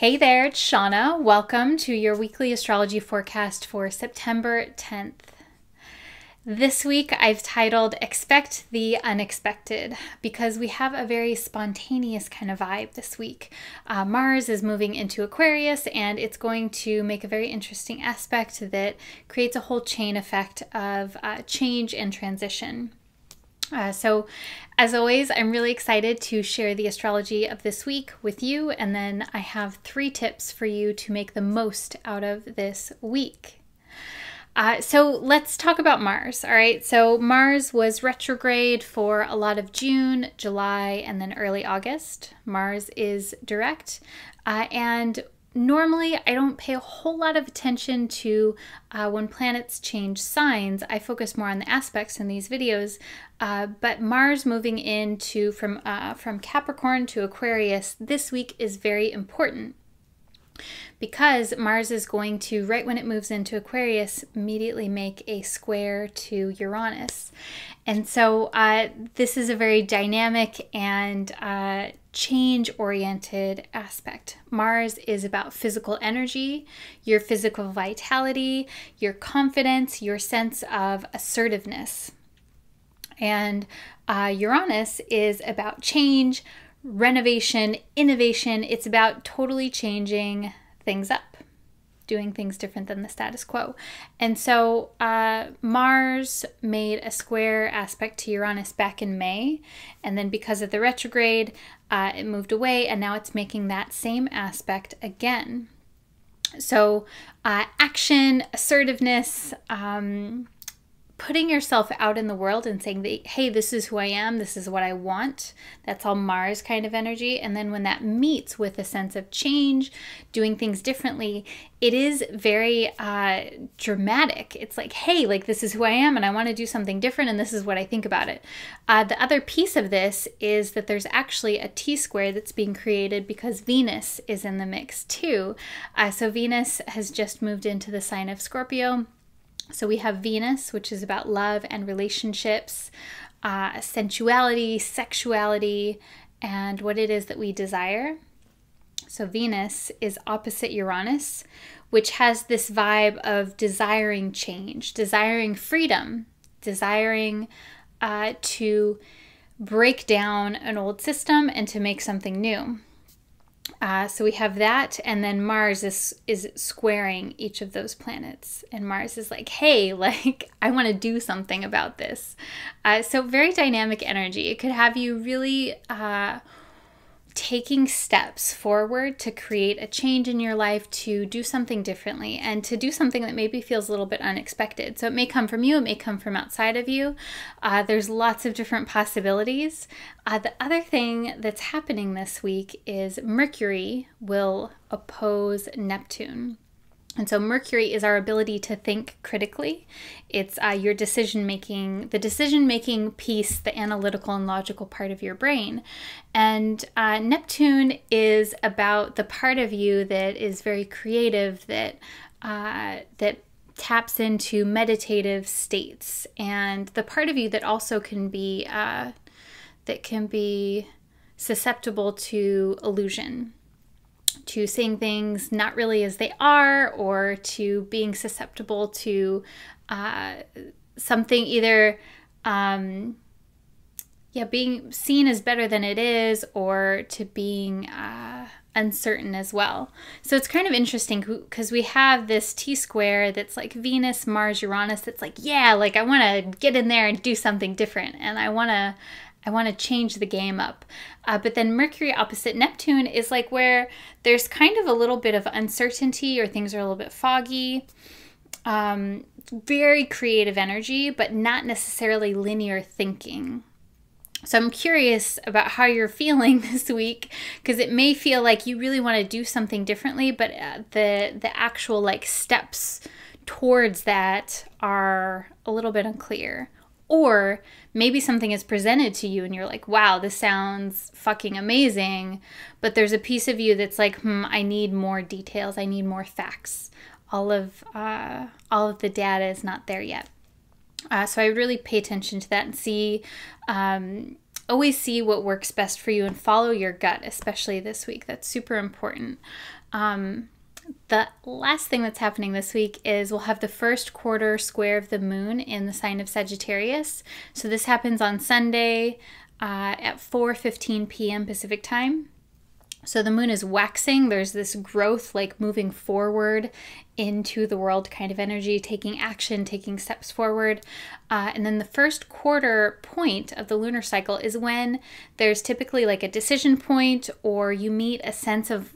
Hey there, it's Shauna. Welcome to your weekly astrology forecast for September 10th. This week I've titled Expect the Unexpected because we have a very spontaneous kind of vibe this week. Mars is moving into Aquarius and it's going to make a very interesting aspect that creates a whole chain effect of change and transition. So as always, I'm really excited to share the astrology of this week with you, and then I have 3 tips for you to make the most out of this week. So let's talk about Mars. All right, so Mars was retrograde for a lot of June, July, and then early August. Mars is direct, and normally, I don't pay a whole lot of attention to when planets change signs. I focus more on the aspects in these videos, but Mars moving into from Capricorn to Aquarius this week is very important because Mars is going to, right when it moves into Aquarius, immediately make a square to Uranus. And so this is a very dynamic and change-oriented aspect. Mars is about physical energy, your physical vitality, your confidence, your sense of assertiveness. And Uranus is about change, renovation, innovation. It's about totally changing things up, doing things different than the status quo. And so Mars made a square aspect to Uranus back in May, and then because of the retrograde, it moved away, and now it's making that same aspect again. So action, assertiveness, putting yourself out in the world and saying, that, hey, this is who I am, this is what I want. That's all Mars kind of energy. And then when that meets with a sense of change, doing things differently, it is very dramatic. It's like, hey, like this is who I am and I want to do something different and this is what I think about it. The other piece of this is that there's actually a T-square that's being created because Venus is in the mix too. So Venus has just moved into the sign of Scorpio. So we have Venus, which is about love and relationships, sensuality, sexuality, and what it is that we desire. So Venus is opposite Uranus, which has this vibe of desiring change, desiring freedom, desiring to break down an old system and to make something new. So we have that, and then Mars is squaring each of those planets, and Mars is like, hey, like I want to do something about this. So very dynamic energy. It could have you really taking steps forward to create a change in your life, to do something differently, and to do something that maybe feels a little bit unexpected. So it may come from you, it may come from outside of you. There's lots of different possibilities. The other thing that's happening this week is Mercury will oppose Neptune. And so Mercury is our ability to think critically. It's your decision-making, the decision-making piece, the analytical and logical part of your brain. And Neptune is about the part of you that is very creative, that taps into meditative states, and the part of you that also can be susceptible to illusion, to seeing things not really as they are, or to being susceptible to something either being seen as better than it is, or to being uncertain as well. So it's kind of interesting because we have this T-square that's like Venus, Mars, Uranus, that's like, yeah, like I want to get in there and do something different, and I want to change the game up. But then Mercury opposite Neptune is like where there's kind of a little bit of uncertainty, or things are a little bit foggy. Very creative energy, but not necessarily linear thinking. So I'm curious about how you're feeling this week, because it may feel like you really want to do something differently, but the actual like steps towards that are a little bit unclear. Or maybe something is presented to you and you're like, wow, this sounds fucking amazing. But there's a piece of you that's like, I need more details. I need more facts. All of the data is not there yet. So I would really pay attention to that and see always see what works best for you and follow your gut, especially this week. That's super important. The last thing that's happening this week is we'll have the first quarter square of the moon in the sign of Sagittarius. So this happens on Sunday at 4:15 p.m. Pacific time. So the moon is waxing. There's this growth, like moving forward into the world kind of energy, taking action, taking steps forward. And then the first quarter point of the lunar cycle is when there's typically like a decision point, or you meet a sense of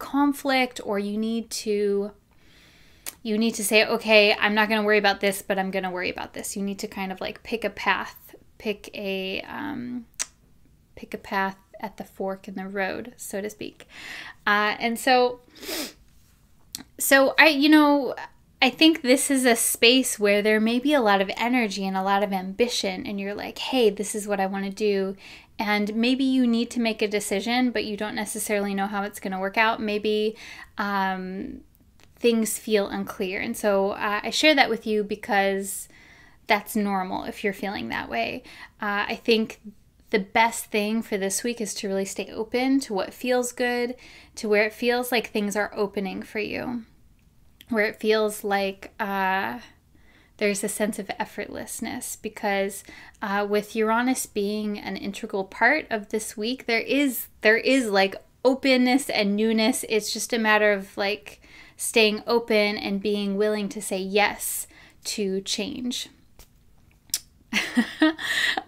conflict, or you need to say, okay, I'm not going to worry about this, but I'm going to worry about this. You need to kind of like pick a path, pick a path at the fork in the road, so to speak. And so I think this is a space where there may be a lot of energy and a lot of ambition, and you're like, hey, this is what I want to do. And maybe you need to make a decision, but you don't necessarily know how it's going to work out. Maybe things feel unclear. And so I share that with you because that's normal if you're feeling that way. I think the best thing for this week is to really stay open to what feels good, to where it feels like things are opening for you, where it feels like there's a sense of effortlessness, because with Uranus being an integral part of this week, there is like openness and newness. It's just a matter of like staying open and being willing to say yes to change.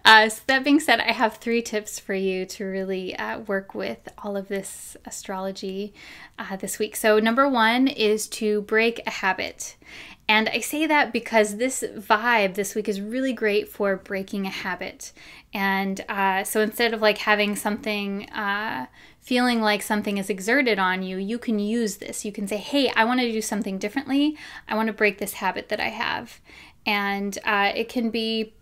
So that being said, I have 3 tips for you to really work with all of this astrology this week. So number 1 is to break a habit. And I say that because this vibe this week is really great for breaking a habit. And so instead of like having something, feeling like something is exerted on you, you can use this. You can say, hey, I want to do something differently. I want to break this habit that I have. And it can be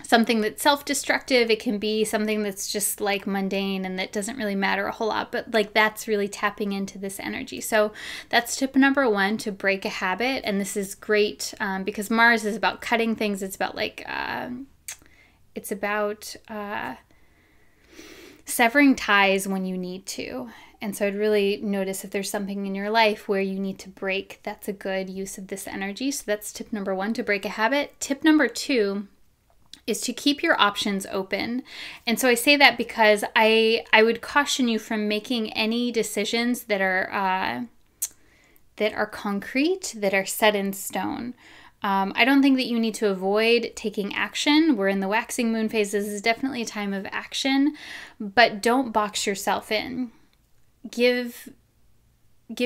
something that's self-destructive. It can be something that's just like mundane and that doesn't really matter a whole lot, but like that's really tapping into this energy. So that's tip number 1, to break a habit. And this is great because Mars is about cutting things. It's about like, severing ties when you need to. And so I'd really notice if there's something in your life where you need to break, that's a good use of this energy. So that's tip number 1, to break a habit. Tip number 2 is to keep your options open. And so I say that because I would caution you from making any decisions that are concrete, that are set in stone. I don't think that you need to avoid taking action. We're in the waxing moon phase. This is definitely a time of action, but don't box yourself in. Give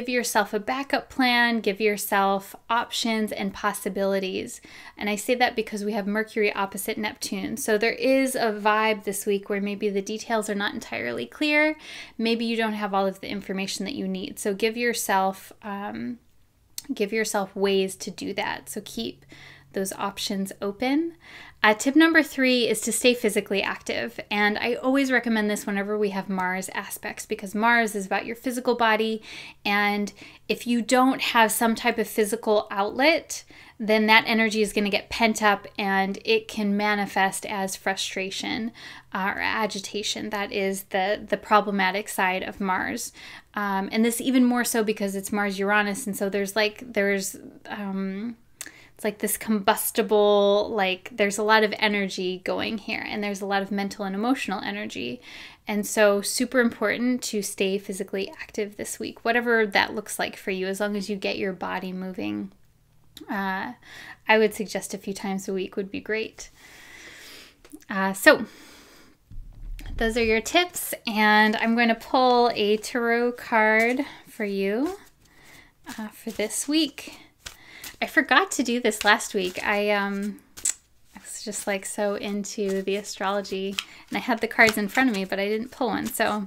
yourself a backup plan, give yourself options and possibilities. And I say that because we have Mercury opposite Neptune. So there is a vibe this week where maybe the details are not entirely clear. Maybe you don't have all of the information that you need. So give yourself ways to do that. So keep those options open. Tip number 3 is to stay physically active. And I always recommend this whenever we have Mars aspects, because Mars is about your physical body. And if you don't have some type of physical outlet, then that energy is going to get pent up and it can manifest as frustration or agitation. That is the problematic side of Mars. And this even more so because it's Mars-Uranus. And so it's like this combustible, like there's a lot of energy going here, and there's a lot of mental and emotional energy. And so super important to stay physically active this week, whatever that looks like for you, as long as you get your body moving. I would suggest a few times a week would be great. So those are your tips, and I'm going to pull a tarot card for you for this week. I forgot to do this last week. I was just like so into the astrology, and I had the cards in front of me, but I didn't pull one. So,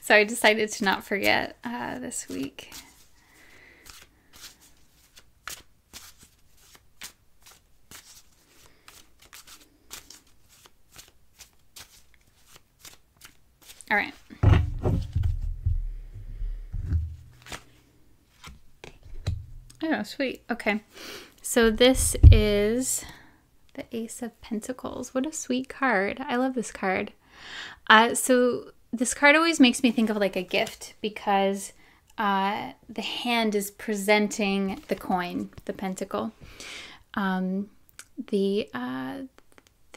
so I decided to not forget this week. All right. Oh, sweet. Okay. So this is The Ace of Pentacles. What a sweet card. I love this card. So this card always makes me think of like a gift because the hand is presenting the coin, the pentacle. The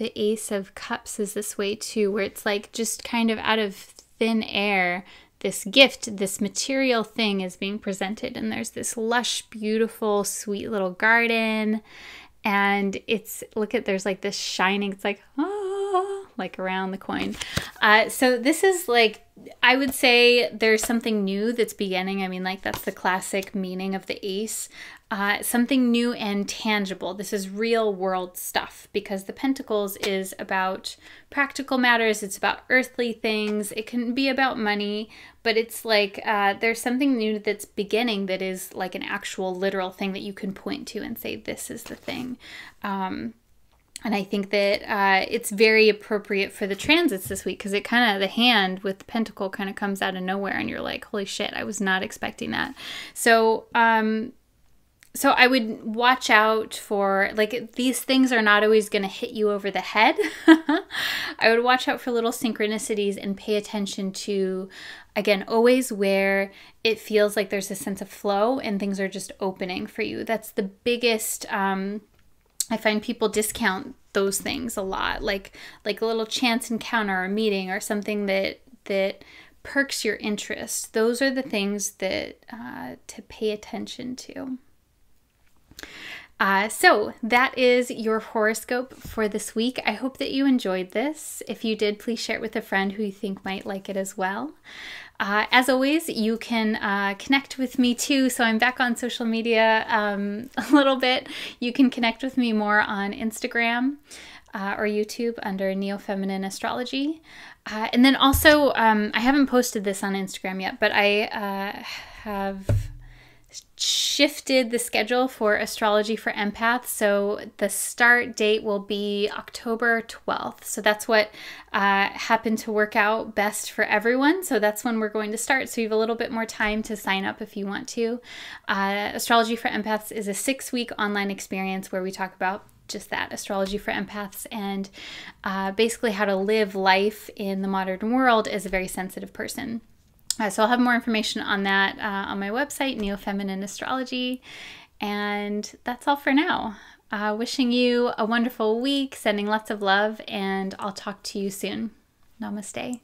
Ace of Cups is this way too, where it's like just kind of out of thin air, this gift, this material thing is being presented, and there's this lush, beautiful, sweet little garden, and it's, look at, there's like this shining, it's like, like around the coin. So this is like, I would say there's something new that's beginning. I mean, like that's the classic meaning of the ace. Something new and tangible. This is real world stuff because the Pentacles is about practical matters. It's about earthly things. It can be about money, but it's like there's something new that's beginning that is like an actual literal thing that you can point to and say, this is the thing. And I think that it's very appropriate for the transits this week because it kind of, the hand with the pentacle kind of comes out of nowhere and you're like, holy shit, I was not expecting that. So, so I would watch out for, like, these things are not always going to hit you over the head. I would watch out for little synchronicities and pay attention to, again, always where it feels like there's a sense of flow and things are just opening for you. That's the biggest, I find people discount those things a lot, like a little chance encounter or meeting or something that perks your interest. Those are the things that to pay attention to. So that is your horoscope for this week. I hope that you enjoyed this. If you did, please share it with a friend who you think might like it as well. As always, you can connect with me too. So I'm back on social media a little bit. You can connect with me more on Instagram or YouTube under Neo-Feminine Astrology. And then also, I haven't posted this on Instagram yet, but I have shifted the schedule for Astrology for Empaths. So the start date will be October 12th. So that's what happened to work out best for everyone. So that's when we're going to start. So you have a little bit more time to sign up if you want to. Astrology for Empaths is a 6-week online experience where we talk about just that, astrology for empaths, and basically how to live life in the modern world as a very sensitive person. So I'll have more information on that on my website, Neo-Feminine Astrology. And that's all for now. Wishing you a wonderful week, sending lots of love, and I'll talk to you soon. Namaste.